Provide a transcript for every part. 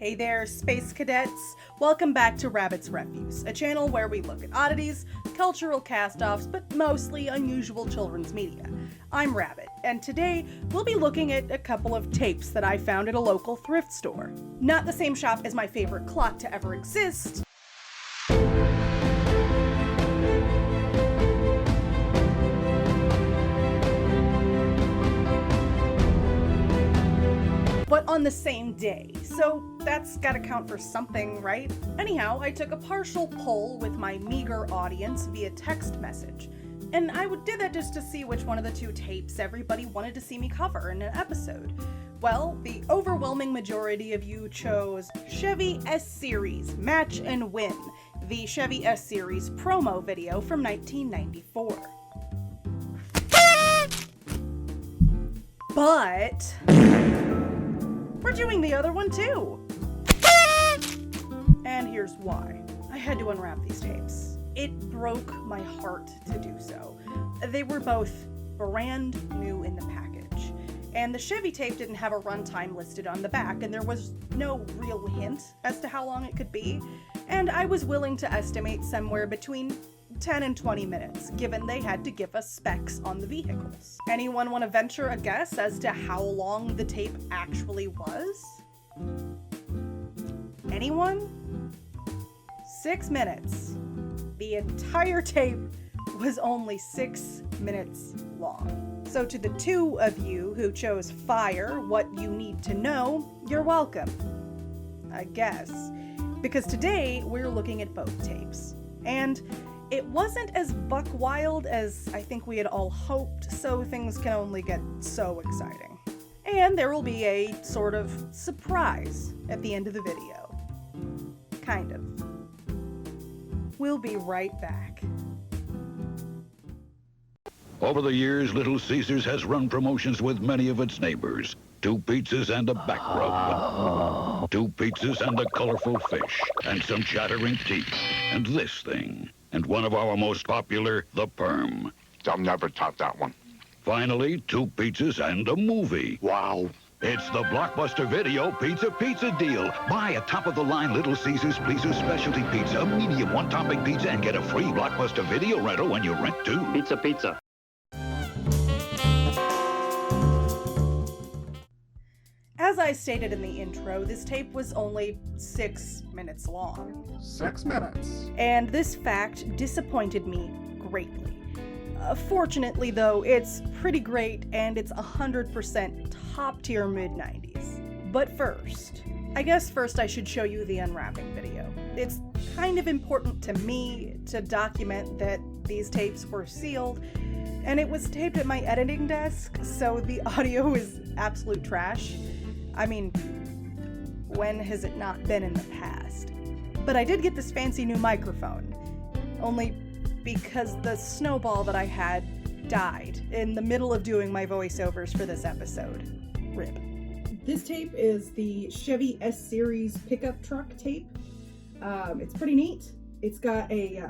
Hey there, Space Cadets! Welcome back to Rabbit's Refuse, a channel where we look at oddities, cultural cast-offs, but mostly unusual children's media. I'm Rabbit, and today we'll be looking at a couple of tapes that I found at a local thrift store. Not the same shop as my favorite clock to ever exist, but on the same day, so that's gotta count for something, right? Anyhow, I took a partial poll with my meager audience via text message, and I did that just to see which one of the two tapes everybody wanted to see me cover in an episode. Well, the overwhelming majority of you chose Chevy S-Series Match and Win, the Chevy S-Series promo video from 1994. But we're doing the other one too! And here's why. I had to unwrap these tapes. It broke my heart to do so. They were both brand new in the package, and the Chevy tape didn't have a runtime listed on the back, and there was no real hint as to how long it could be, and I was willing to estimate somewhere between 10 and 20 minutes, given they had to give us specs on the vehicles. Anyone want to venture a guess as to how long the tape actually was? Anyone? 6 minutes. The entire tape was only 6 minutes long. So to the two of you who chose Fire, What You Need to Know, you're welcome. I guess. Because today we're looking at both tapes. And it wasn't as buck wild as I think we had all hoped, so things can only get so exciting. And there will be a sort of surprise at the end of the video. Kind of. We'll be right back. Over the years, Little Caesars has run promotions with many of its neighbors. 2 pizzas and a back rub. 2 pizzas and a colorful fish. And some chattering teeth. And this thing. And one of our most popular, the Perm. I'll never top that one. Finally, 2 pizzas and a movie. Wow. It's the Blockbuster Video Pizza Deal. Buy a top-of-the-line Little Caesars Pleaser Specialty Pizza, a medium one-topping pizza, and get a free Blockbuster Video rental when you rent 2. Pizza. As I stated in the intro, this tape was only 6 minutes long. 6 minutes. And this fact disappointed me greatly. Fortunately, though, it's pretty great and it's 100% top-tier mid-90s. But first I should show you the unwrapping video. It's kind of important to me to document that these tapes were sealed, and it was taped at my editing desk, so the audio is absolute trash. I mean, when has it not been in the past? But I did get this fancy new microphone, only because the snowball that I had died in the middle of doing my voiceovers for this episode. RIP. This tape is the Chevy S-Series pickup truck tape. It's pretty neat. It's got a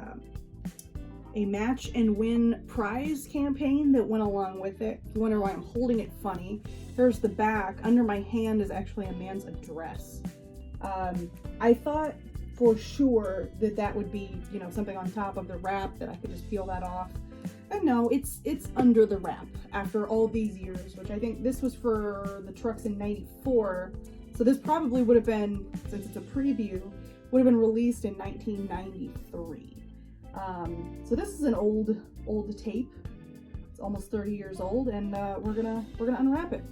match and win prize campaign that went along with it. If you wonder why I'm holding it funny, there's the back. Under my hand is actually a man's address. I thought for sure that would be, something on top of the wrap that I could just peel that off. And no, it's under the wrap after all these years, which I think this was for the trucks in 94. So this probably would have been, since it's a preview, would have been released in 1993. So this is an old tape. It's almost 30 years old, and we're gonna unwrap it.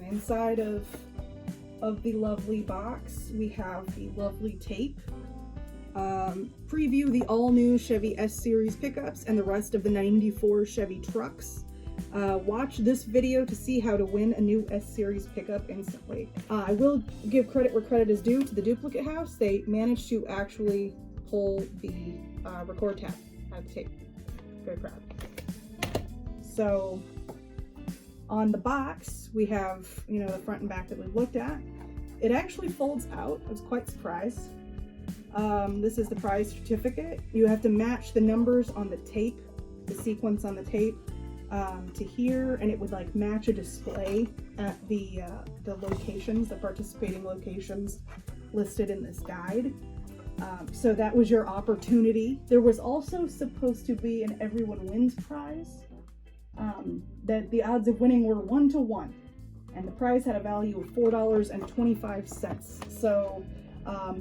Inside of the lovely box, we have the lovely tape. Preview the all-new Chevy S-Series pickups and the rest of the 94 Chevy trucks. Watch this video to see how to win a new S-Series pickup instantly. I will give credit where credit is due to the duplicate house. They managed to actually pull the record tab out of the tape. Very proud. So, on the box, we have, the front and back that we've looked at. It actually folds out. I was quite surprised. This is the prize certificate. You have to match the numbers on the tape, the sequence on the tape, to here, and it would like match a display at the locations, the participating locations listed in this guide. So that was your opportunity. There was also supposed to be an Everyone Wins prize, that the odds of winning were 1 to 1, and the prize had a value of $4.25. So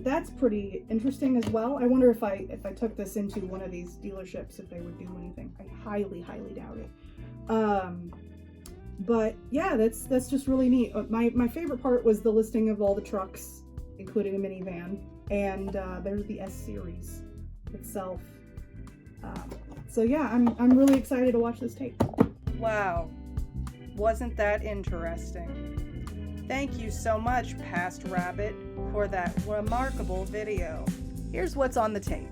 that's pretty interesting as well. I wonder if I took this into one of these dealerships, if they would do anything. I highly doubt it. But yeah, that's just really neat. My favorite part was the listing of all the trucks, including a minivan, and there's the S series itself. So yeah, I'm really excited to watch this tape. Wow, wasn't that interesting? Thank you so much, Past Rabbit, for that remarkable video. Here's what's on the tape.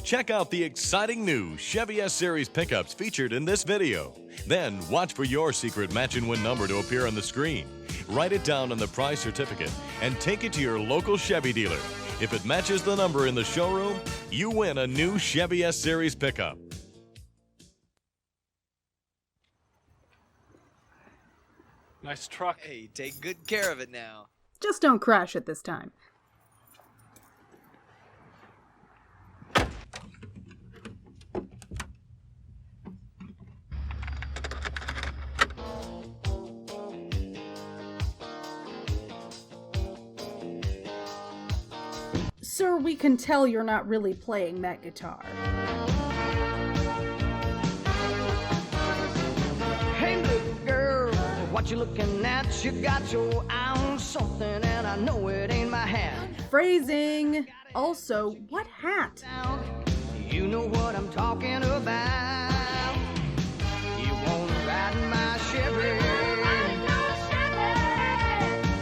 Check out the exciting new Chevy S-Series pickups featured in this video. Then watch for your secret match and win number to appear on the screen. Write it down on the prize certificate and take it to your local Chevy dealer. If it matches the number in the showroom, you win a new Chevy S-Series pickup. Nice truck. Hey, take good care of it now. Just don't crash it this time. Sir, we can tell you're not really playing that guitar. Hey, little girl, what you looking at? You got your eye on something, and I know it ain't my hat. Phrasing. Also, what hat? You know what I'm talking about. You wanna ride in my Chevy?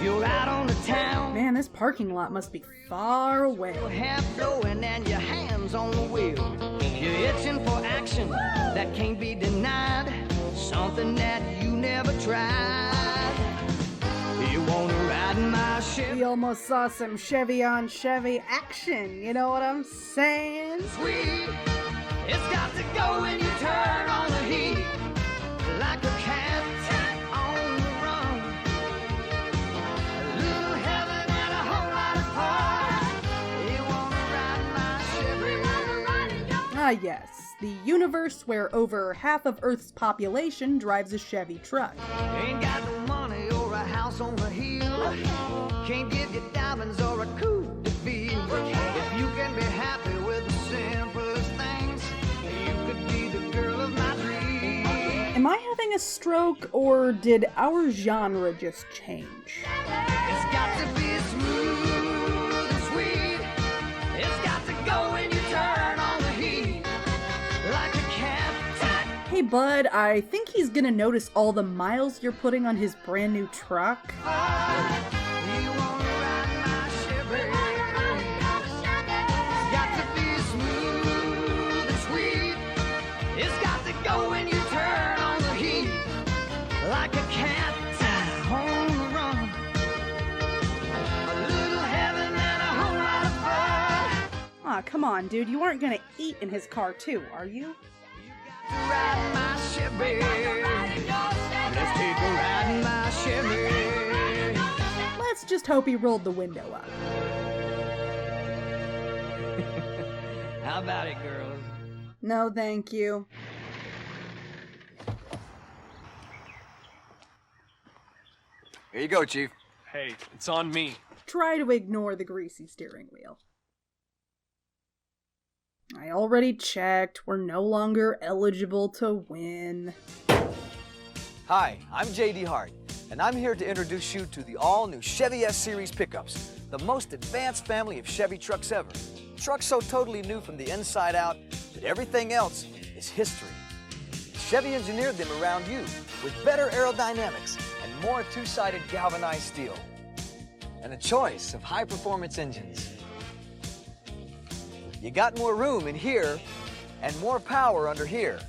You're out on the town. Man, this parking lot must be far away. Your hair blowing and your hands on the wheel. You're itching for action that can't be denied. Something that you never tried. You wanna ride in my Chevy? We almost saw some Chevy on Chevy action, you know what I'm saying? Sweet, it's got to go when you turn on the heat. Like a cat on the run. A little heaven and a whole lot of fun. You wanna ride in my Chevy? Ah yes, the universe where over half of Earth's population drives a Chevy truck. Ain't got no money or a house on the hill. Can't give you diamonds or a coupe to feel. If you can be happy with the simplest things, you could be the girl of my dreams. Am I having a stroke, or did our genre just change? It's got to be smooth and sweet. It's got to go when you turn on the heat. Like a cat. Hey bud, I think he's gonna notice all the miles you're putting on his brand new truck. You wanna ride my Chevy? It's got to be smooth and sweet. It's got to go when you turn on the heat. Like a cat on the run. A little heaven and a whole lot of fun. Aw, come on, dude, you aren't gonna eat in his car too, are you? Ride my Chevy. Let's take a ride in my Chevy. Let's just hope he rolled the window up. How about it, girls? No, thank you. Here you go, Chief. Hey, it's on me. Try to ignore the greasy steering wheel. I already checked. We're no longer eligible to win. Hi, I'm J.D. Hart, and I'm here to introduce you to the all-new Chevy S-Series pickups, the most advanced family of Chevy trucks ever. Trucks so totally new from the inside out that everything else is history. Chevy engineered them around you with better aerodynamics and more two-sided galvanized steel, and a choice of high-performance engines. You got more room in here and more power under here.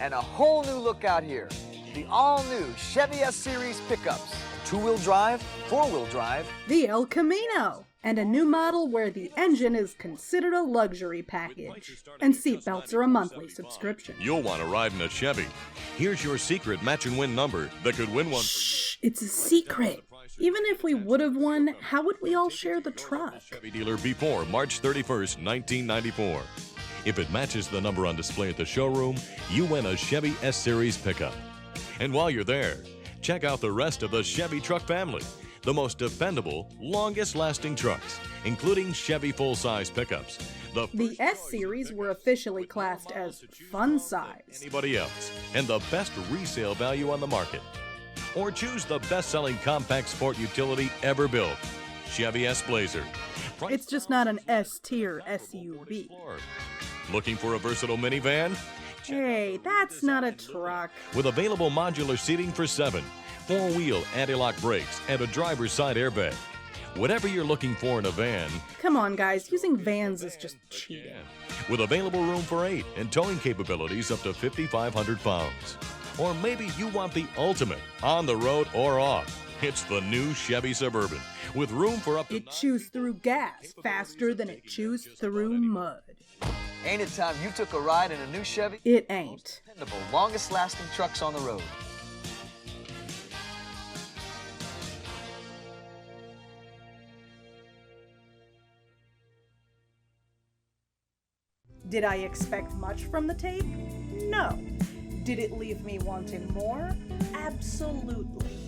And a whole new look out here. The all-new Chevy S-Series pickups. Two-wheel drive, four-wheel drive. The El Camino, and a new model where the engine is considered a luxury package, and seatbelts are a monthly subscription. You'll want to ride in a Chevy. Here's your secret match and win number that could win one. Shh, it's a secret. Even if we would have won, how would we all share the truck? Chevy dealer before March 31st, 1994. If it matches the number on display at the showroom, you win a Chevy S-Series pickup. And while you're there, check out the rest of the Chevy truck family. The most dependable, longest-lasting trucks, including Chevy full-size pickups. The S-Series were officially classed as fun size. Anybody else, and the best resale value on the market. Or choose the best-selling compact sport utility ever built, Chevy S-Blazer. It's just not an S-tier SUV. Looking for a versatile minivan? Hey, that's not a truck. With available modular seating for 7, 4-wheel anti-lock brakes, and a driver's side airbag. Whatever you're looking for in a van. Come on, guys, using vans is just cheating. With available room for 8 and towing capabilities up to 5,500 pounds. Or maybe you want the ultimate, on the road or off. It's the new Chevy Suburban, with room for up to... It chews through gas faster than it chews through mud. Ain't it time you took a ride in a new Chevy? It ain't. Dependable, longest-lasting trucks on the road. Did I expect much from the tape? No. Did it leave me wanting more? Absolutely.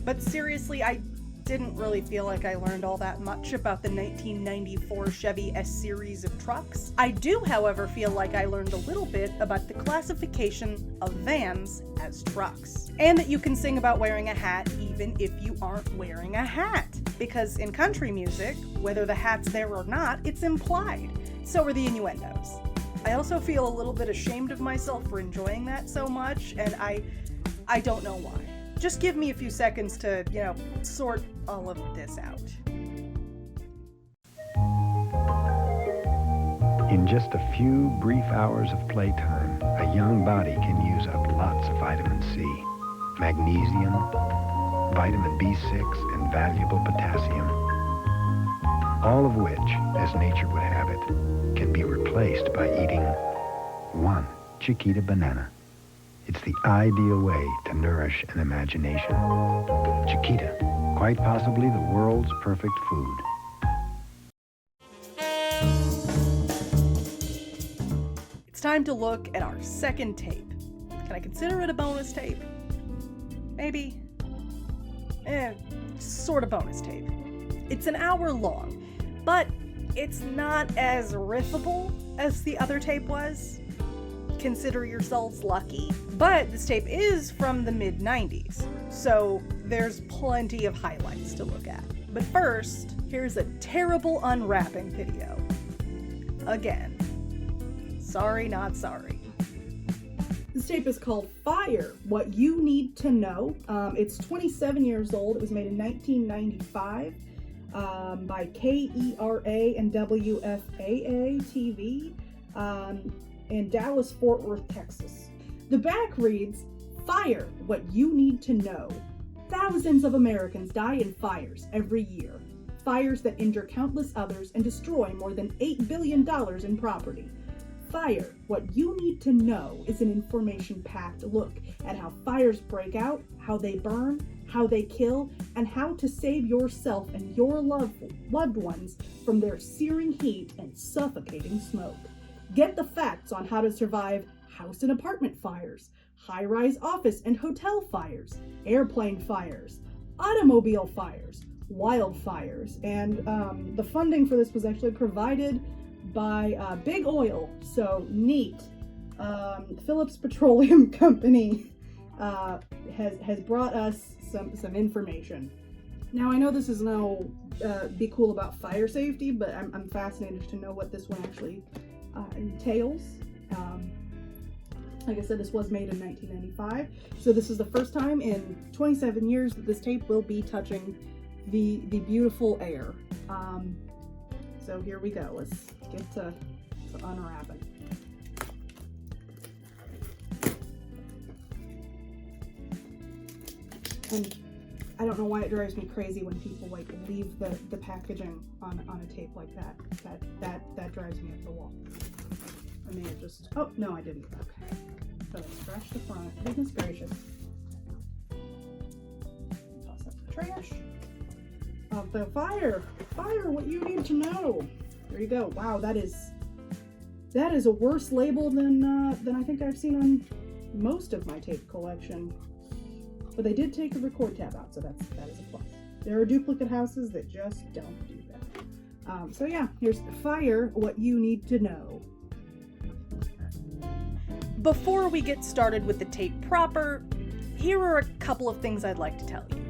But seriously, I didn't really feel like I learned all that much about the 1994 Chevy S-Series of trucks. I do, however, feel like I learned a little bit about the classification of vans as trucks. And that you can sing about wearing a hat even if you aren't wearing a hat. Because in country music, whether the hat's there or not, it's implied. So are the innuendos. I also feel a little bit ashamed of myself for enjoying that so much, and I don't know why. Just give me a few seconds to, sort all of this out. In just a few brief hours of playtime, a young body can use up lots of vitamin C, magnesium, vitamin B6, and valuable potassium. All of which, as nature would have it, can be replaced by eating one Chiquita banana. It's the ideal way to nourish an imagination. Chiquita, quite possibly the world's perfect food. It's time to look at our second tape. Can I consider it a bonus tape? Maybe. Sort of bonus tape. It's an hour long, but it's not as riffable as the other tape was. Consider yourselves lucky. But this tape is from the mid-90s, so there's plenty of highlights to look at. But first, here's a terrible unwrapping video. Again. Sorry, not sorry. This tape is called Fire, What You Need to Know. It's 27 years old. It was made in 1995 by KERA and WFAA TV in Dallas, Fort Worth, Texas. The back reads, Fire, What You Need to Know. Thousands of Americans die in fires every year. Fires that injure countless others and destroy more than $8 billion in property. Fire, What You Need to Know is an information-packed look at how fires break out, how they burn, how they kill, and how to save yourself and your loved ones from their searing heat and suffocating smoke. Get the facts on how to survive house and apartment fires, high-rise office and hotel fires, airplane fires, automobile fires, wildfires, and the funding for this was actually provided by Big Oil, so neat. Phillips Petroleum Company has brought us some information. Now, I know this is no be cool about fire safety, but I'm fascinated to know what this one actually entails. Like I said, this was made in 1995, so this is the first time in 27 years that this tape will be touching the beautiful air. So here we go. Let's get to unwrapping. And I don't know why it drives me crazy when people like leave the packaging on a tape like that. That drives me up the wall. I may have just, oh no I didn't. Okay. So I scratched the front. Goodness gracious. Toss up the trash. Of the fire, what you need to know. There you go. Wow, that is a worse label than I think I've seen on most of my tape collection. But they did take the record tab out, so that is a plus. There are duplicate houses that just don't do that. So yeah, here's Fire, what you need to know. Before we get started with the tape proper, here are a couple of things I'd like to tell you.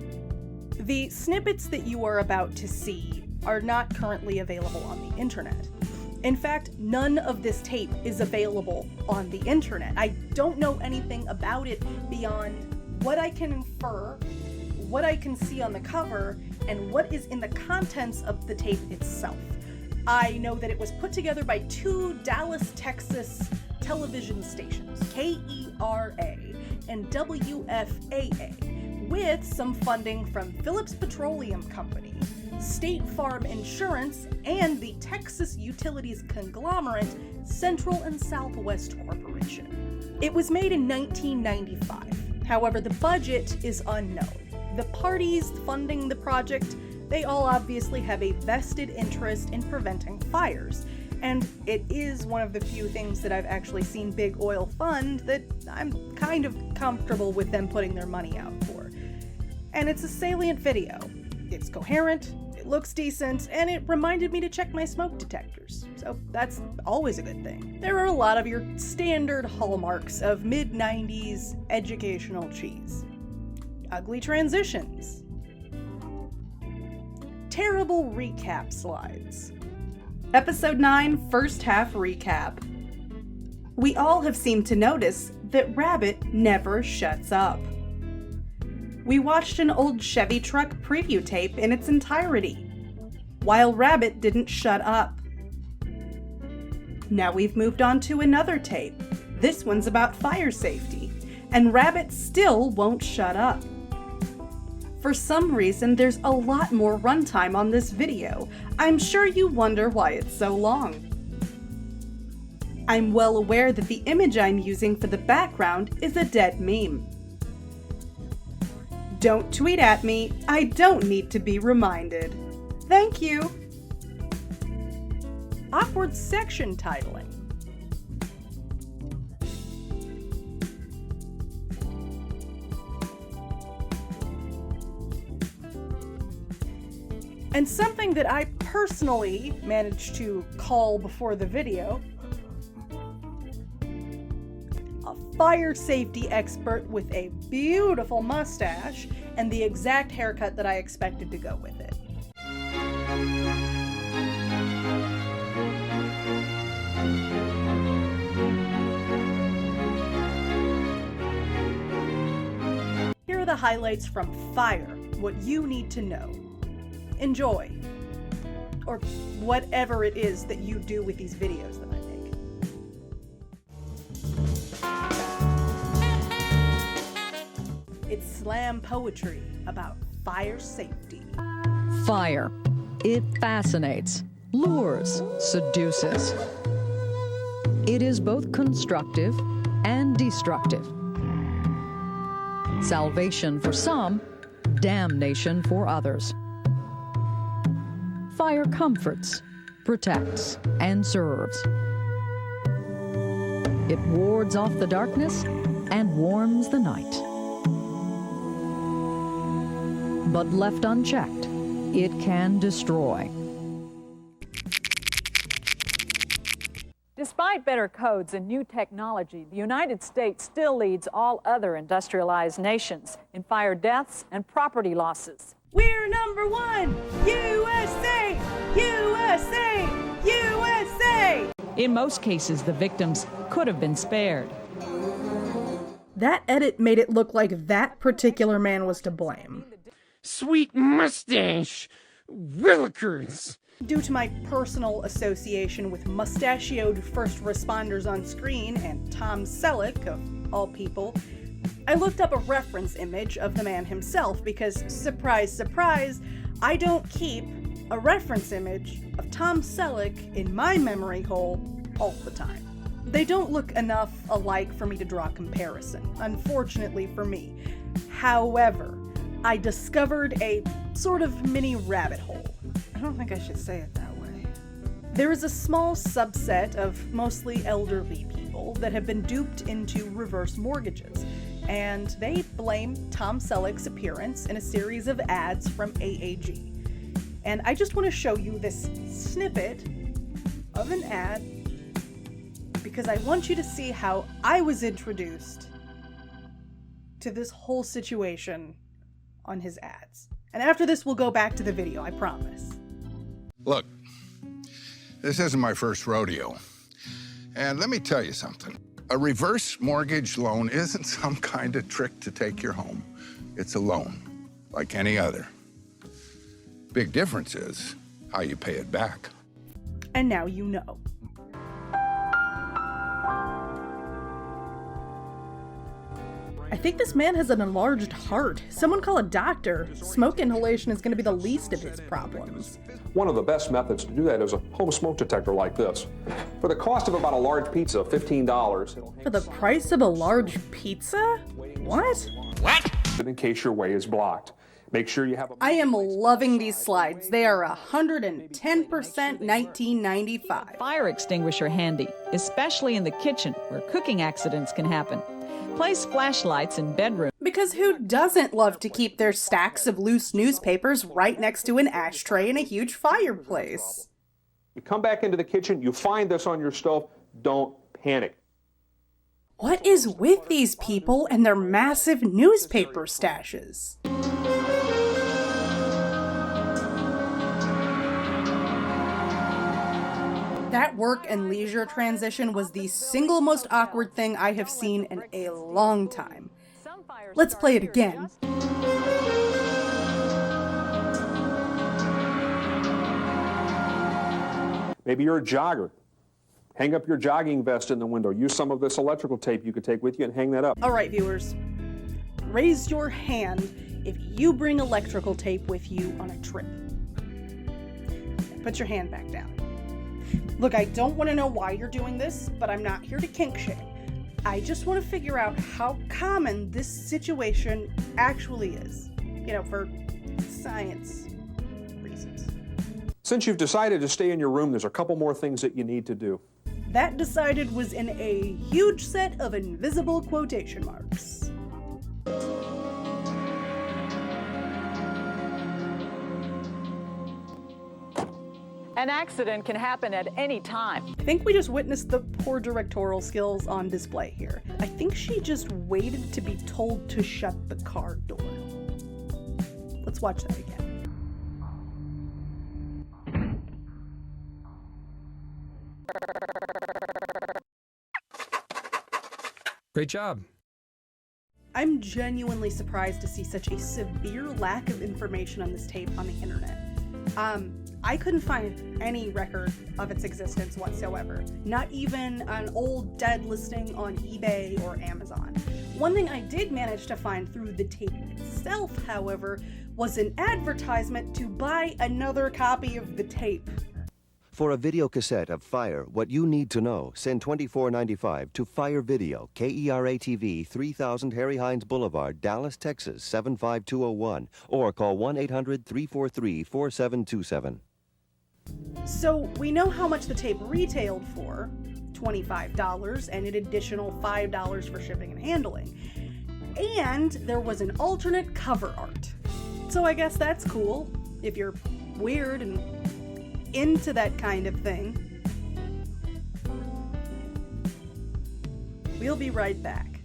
The snippets that you are about to see are not currently available on the internet. In fact, none of this tape is available on the internet. I don't know anything about it beyond what I can infer, what I can see on the cover, and what is in the contents of the tape itself. I know that it was put together by two Dallas, Texas television stations, KERA and WFAA, with some funding from Phillips Petroleum Company, State Farm Insurance, and the Texas utilities conglomerate Central and Southwest Corporation. It was made in 1995. However, the budget is unknown. The parties funding the project, they all obviously have a vested interest in preventing fires, and it is one of the few things that I've actually seen big oil fund that I'm kind of comfortable with them putting their money out for. And it's a salient video. It's coherent, it looks decent, and it reminded me to check my smoke detectors, so that's always a good thing. There are a lot of your standard hallmarks of mid-90s educational cheese. Ugly transitions. Terrible recap slides. Episode 9, first half recap. We all have seemed to notice that Rabbit never shuts up. We watched an old Chevy truck preview tape in its entirety, while Rabbit didn't shut up. Now we've moved on to another tape. This one's about fire safety, and Rabbit still won't shut up. For some reason, there's a lot more runtime on this video. I'm sure you wonder why it's so long. I'm well aware that the image I'm using for the background is a dead meme. Don't tweet at me, I don't need to be reminded. Thank you! Awkward section titling. And something that I personally managed to call before the video, a fire safety expert with a beautiful mustache and the exact haircut that I expected to go with it. Here are the highlights from Fire, what you need to know. Enjoy. Or whatever it is that you do with these videos that I make. It's slam poetry about fire safety. Fire. It fascinates, lures, seduces. It is both constructive and destructive. Salvation for some, damnation for others. Fire comforts, protects, and serves. It wards off the darkness and warms the night. But left unchecked, it can destroy. Despite better codes and new technology, the United States still leads all other industrialized nations in fire deaths and property losses. We're number one! USA! USA! USA! In most cases, the victims could have been spared. That edit made it look like that particular man was to blame. Sweet mustache! Willikers! Due to my personal association with mustachioed first responders on screen and Tom Selleck, of all people, I looked up a reference image of the man himself because, surprise, surprise, I don't keep a reference image of Tom Selleck in my memory hole all the time. They don't look enough alike for me to draw a comparison, unfortunately for me. However, I discovered a sort of mini rabbit hole. I don't think I should say it that way. There is a small subset of mostly elderly people that have been duped into reverse mortgages, and they blame Tom Selleck's appearance in a series of ads from AAG. And I just want to show you this snippet of an ad because I want you to see how I was introduced to this whole situation on his ads. And after this, we'll go back to the video, I promise. Look, this isn't my first rodeo. And let me tell you something. A reverse mortgage loan isn't some kind of trick to take your home. It's a loan, like any other. Big difference is how you pay it back. And now you know. I think this man has an enlarged heart. Someone call a doctor. Smoke inhalation is going to be the least of his problems. One of the best methods to do that is a home smoke detector like this. For the cost of about a large pizza, $15. For the price of a large pizza? What? What? In case your way is blocked. Make sure you have a... I am loving these slides. They are 110% 1995. Fire extinguisher handy, especially in the kitchen where cooking accidents can happen. Place flashlights in bedrooms. Because who doesn't love to keep their stacks of loose newspapers right next to an ashtray in a huge fireplace? You come back into the kitchen, you find this on your stove, don't panic. What is with these people and their massive newspaper stashes? That work and leisure transition was the single most awkward thing I have seen in a long time. Let's play it again. Maybe you're a jogger. Hang up your jogging vest in the window. Use some of this electrical tape you could take with you and hang that up. All right, viewers. Raise your hand if you bring electrical tape with you on a trip. Put your hand back down. Look, I don't want to know why you're doing this, but I'm not here to kink shame. I just want to figure out how common this situation actually is. You know, for science reasons. Since you've decided to stay in your room, there's a couple more things that you need to do. That decided was in a huge set of invisible quotation marks. An accident can happen at any time. I think we just witnessed the poor directorial skills on display here. I think she just waited to be told to shut the car door. Let's watch that again. Great job. I'm genuinely surprised to see such a severe lack of information on this tape on the internet. I couldn't find any record of its existence whatsoever. Not even an old dead listing on eBay or Amazon. One thing I did manage to find through the tape itself, however, was an advertisement to buy another copy of the tape. For a video cassette of Fire, What You Need to Know, send $24.95 to Fire Video, KERA-TV, 3000 Harry Hines Boulevard, Dallas, Texas, 75201, or call 1-800-343-4727. So we know how much the tape retailed for, $25, and an additional $5 for shipping and handling. And there was an alternate cover art. So I guess that's cool, if you're weird and into that kind of thing. We'll be right back.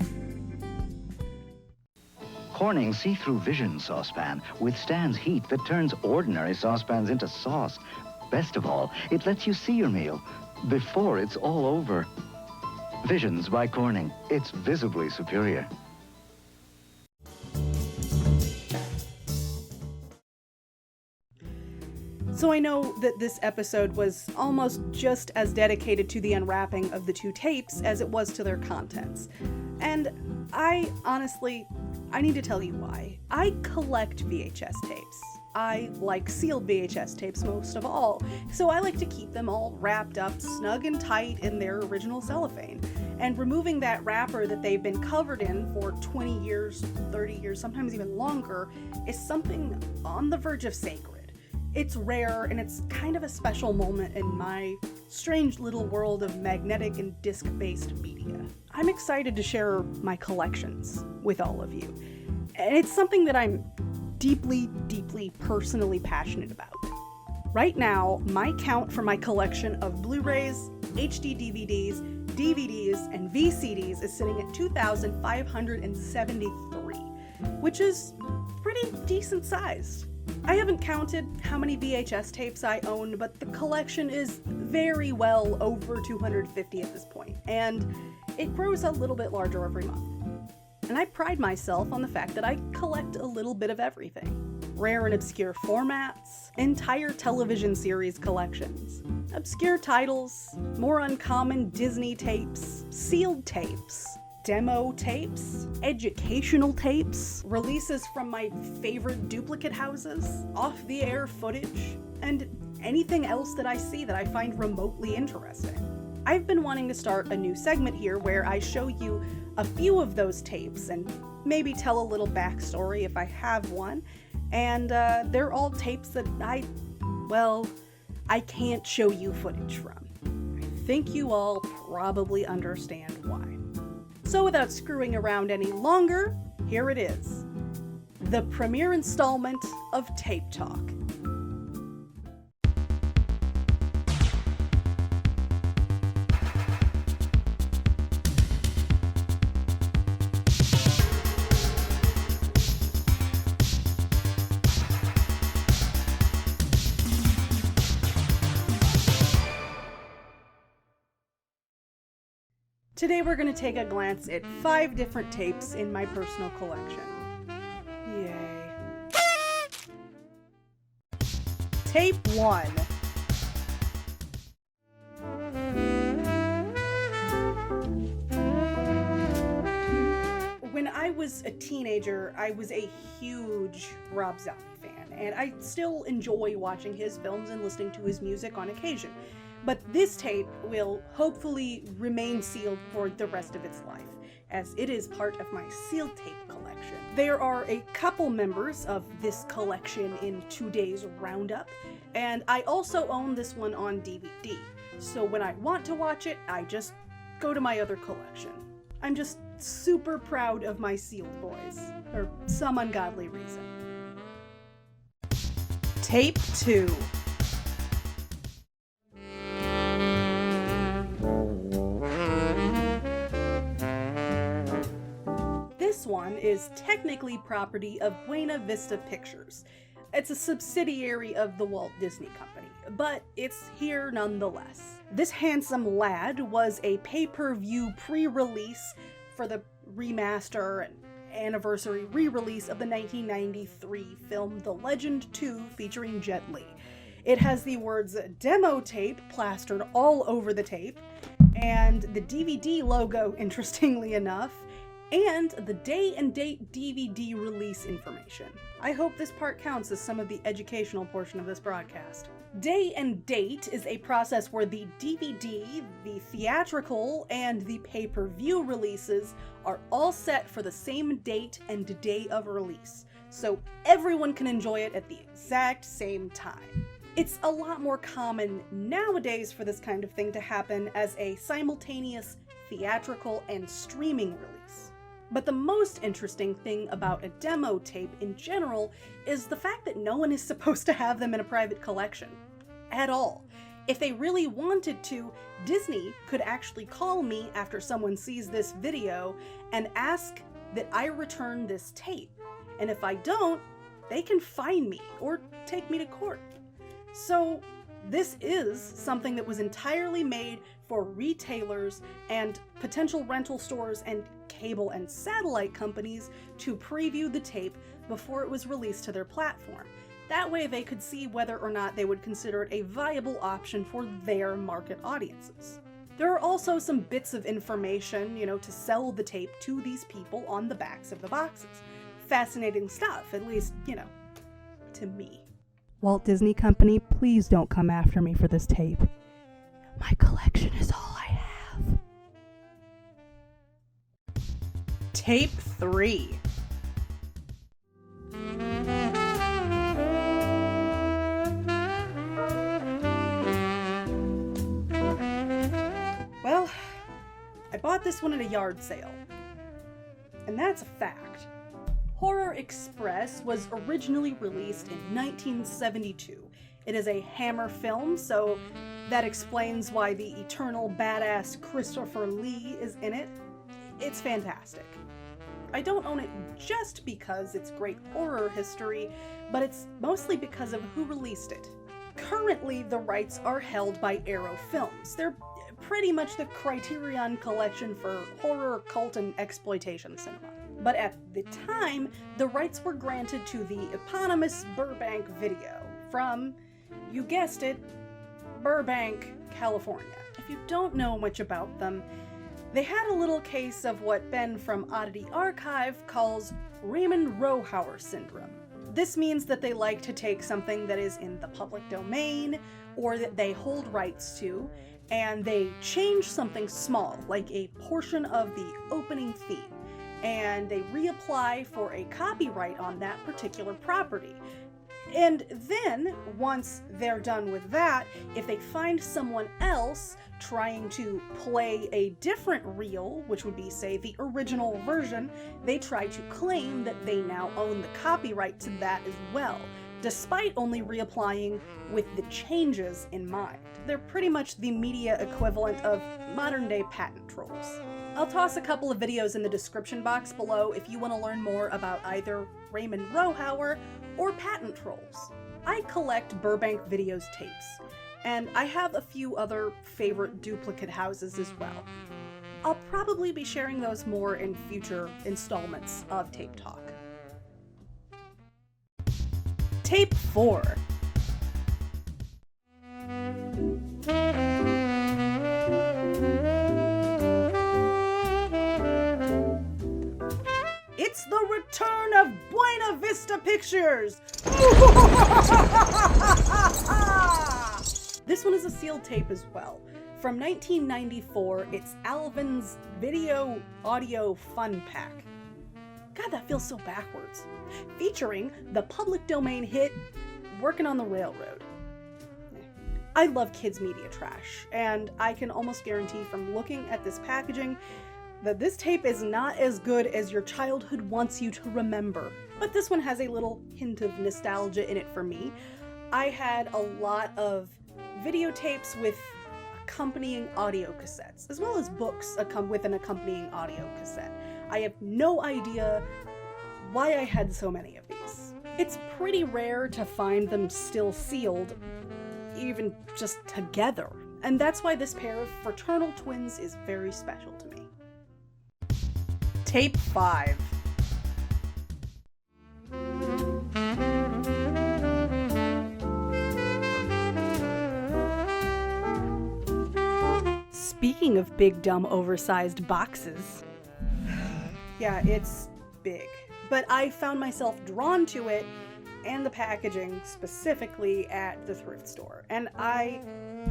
Corning's see-through Vision saucepan withstands heat that turns ordinary saucepans into sauce. Best of all, it lets you see your meal before it's all over. Visions by Corning. It's visibly superior. So I know that this episode was almost just as dedicated to the unwrapping of the two tapes as it was to their contents. And I need to tell you why. I collect VHS tapes. I like sealed VHS tapes most of all, so I like to keep them all wrapped up snug and tight in their original cellophane. And removing that wrapper that they've been covered in for 20 years, 30 years, sometimes even longer, is something on the verge of sacred. It's rare, and it's kind of a special moment in my strange little world of magnetic and disc-based media. I'm excited to share my collections with all of you. And it's something that I'm deeply, deeply personally passionate about. Right now, my count for my collection of Blu-rays, HD DVDs, DVDs, and VCDs is sitting at 2,573, which is pretty decent sized. I haven't counted how many VHS tapes I own, but the collection is very well over 250 at this point, and it grows a little bit larger every month. And I pride myself on the fact that I collect a little bit of everything. Rare and obscure formats, entire television series collections, obscure titles, more uncommon Disney tapes, sealed tapes, demo tapes, educational tapes, releases from my favorite duplicate houses, off-the-air footage, and anything else that I see that I find remotely interesting. I've been wanting to start a new segment here where I show you a few of those tapes and maybe tell a little backstory if I have one. And they're all tapes that I can't show you footage from. I think you all probably understand why. So without screwing around any longer, here it is. The premiere installment of Tape Talk. Today we're going to take a glance at 5 different tapes in my personal collection. Yay. Tape 1. When I was a teenager, I was a huge Rob Zombie fan, and I still enjoy watching his films and listening to his music on occasion. But this tape will hopefully remain sealed for the rest of its life, as it is part of my sealed tape collection. There are a couple members of this collection in today's roundup, and I also own this one on DVD. So when I want to watch it, I just go to my other collection. I'm just super proud of my sealed boys, for some ungodly reason. Tape 2. This one is technically property of Buena Vista Pictures. It's a subsidiary of the Walt Disney Company, but it's here nonetheless. This handsome lad was a pay-per-view pre-release for the remaster and anniversary re-release of the 1993 film The Legend 2 featuring Jet Li. It has the words demo tape plastered all over the tape, and the DVD logo, interestingly enough, and the day and date DVD release information. I hope this part counts as some of the educational portion of this broadcast. Day and date is a process where the DVD, the theatrical, and the pay-per-view releases are all set for the same date and day of release, so everyone can enjoy it at the exact same time. It's a lot more common nowadays for this kind of thing to happen as a simultaneous theatrical and streaming release. But the most interesting thing about a demo tape in general is the fact that no one is supposed to have them in a private collection. At all. If they really wanted to, Disney could actually call me after someone sees this video and ask that I return this tape. And if I don't, they can fine me or take me to court. So this is something that was entirely made for retailers and potential rental stores and cable and satellite companies to preview the tape before it was released to their platform. That way they could see whether or not they would consider it a viable option for their market audiences. There are also some bits of information, to sell the tape to these people on the backs of the boxes. Fascinating stuff, at least, to me. Walt Disney Company, please don't come after me for this tape. My collection is all I have. Tape 3. Well, I bought this one at a yard sale. And that's a fact. Horror Express was originally released in 1972. It is a Hammer film, so that explains why the eternal badass Christopher Lee is in it. It's fantastic. I don't own it just because it's great horror history, but it's mostly because of who released it. Currently, the rights are held by Arrow Films. They're pretty much the Criterion Collection for horror, cult, and exploitation cinema. But at the time, the rights were granted to the eponymous Burbank Video from, you guessed it, Burbank, California. If you don't know much about them, they had a little case of what Ben from Oddity Archive calls Raymond Rohauer syndrome. This means that they like to take something that is in the public domain or that they hold rights to, and they change something small, like a portion of the opening theme, and they reapply for a copyright on that particular property. And then, once they're done with that, if they find someone else trying to play a different reel, which would be, say, the original version, they try to claim that they now own the copyright to that as well, despite only reapplying with the changes in mind. They're pretty much the media equivalent of modern-day patent trolls. I'll toss a couple of videos in the description box below if you want to learn more about either Raymond Rohauer or patent trolls. I collect Burbank Videos tapes, and I have a few other favorite duplicate houses as well. I'll probably be sharing those more in future installments of Tape Talk. Tape 4. It's the return of Buena Vista Pictures! This one is a sealed tape as well. From 1994, it's Alvin's Video Audio Fun Pack. God, that feels so backwards. Featuring the public domain hit Working on the Railroad. I love kids' media trash, and I can almost guarantee from looking at this packaging that this tape is not as good as your childhood wants you to remember. But this one has a little hint of nostalgia in it for me. I had a lot of videotapes with accompanying audio cassettes, as well as books with an accompanying audio cassette. I have no idea why I had so many of these. It's pretty rare to find them still sealed, even just together, and that's why this pair of fraternal twins is very special to me. Tape 5. Speaking of big, dumb, oversized boxes. Yeah, it's big. But I found myself drawn to it and the packaging specifically at the thrift store, and I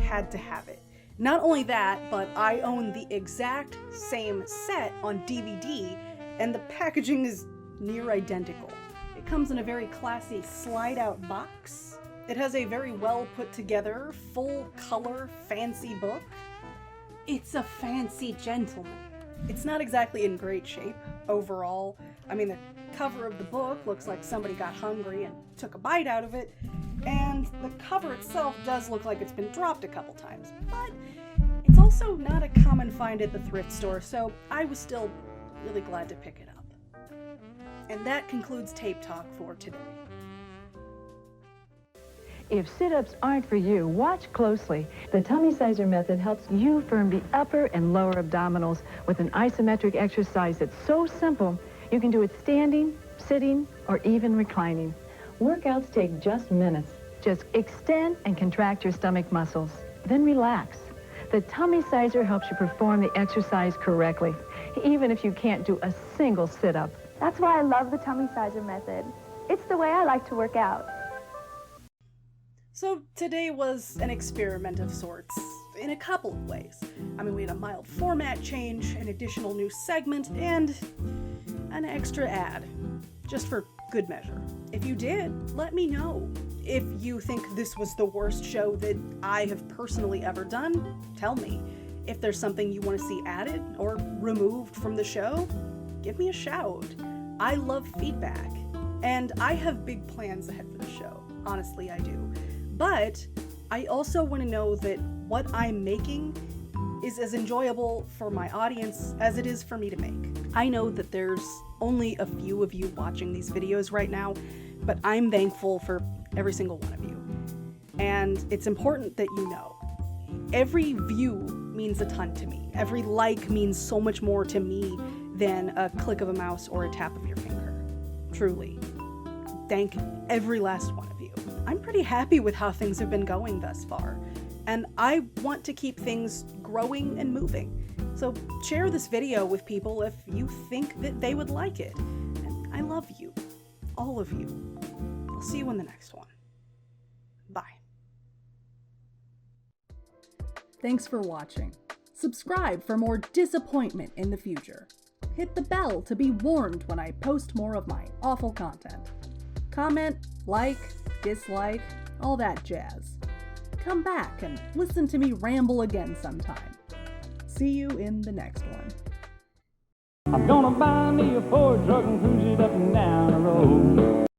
had to have it. Not only that, but I own the exact same set on DVD, and the packaging is near identical. It comes in a very classy slide-out box. It has a very well put together, full-color, fancy book. It's a fancy gentleman. It's not exactly in great shape overall. I mean, the cover of the book looks like somebody got hungry and took a bite out of it, and the cover itself does look like it's been dropped a couple times, but it's also not a common find at the thrift store, so I was still really glad to pick it up. And that concludes Tape Talk for today. If sit-ups aren't for you, watch closely. The tummy sizer method helps you firm the upper and lower abdominals with an isometric exercise that's so simple, you can do it standing, sitting, or even reclining. Workouts take just minutes. Just extend and contract your stomach muscles, then relax. The tummy sizer helps you perform the exercise correctly, even if you can't do a single sit-up. That's why I love the tummy sizer method. It's the way I like to work out. So today was an experiment of sorts, in a couple of ways. I mean, we had a mild format change, an additional new segment, and an extra ad, just for good measure. If you did, let me know. If you think this was the worst show that I have personally ever done, tell me. If there's something you want to see added or removed from the show, give me a shout. I love feedback, and I have big plans ahead for the show. Honestly, I do. But I also want to know that what I'm making is as enjoyable for my audience as it is for me to make. I know that there's only a few of you watching these videos right now, but I'm thankful for every single one of you. And it's important that you know, every view means a ton to me. Every like means so much more to me than a click of a mouse or a tap of your finger. Truly. Thank every last one of you. I'm pretty happy with how things have been going thus far, and I want to keep things growing and moving. So share this video with people if you think that they would like it. And I love you. All of you. I'll see you in the next one. Bye. Thanks for watching. Subscribe for more disappointment in the future. Hit the bell to be warned when I post more of my awful content. Comment, like, dislike, all that jazz. Come back and listen to me ramble again sometime. See you in the next one. I'm gonna buy me a Ford truck and cruise it up and down the road.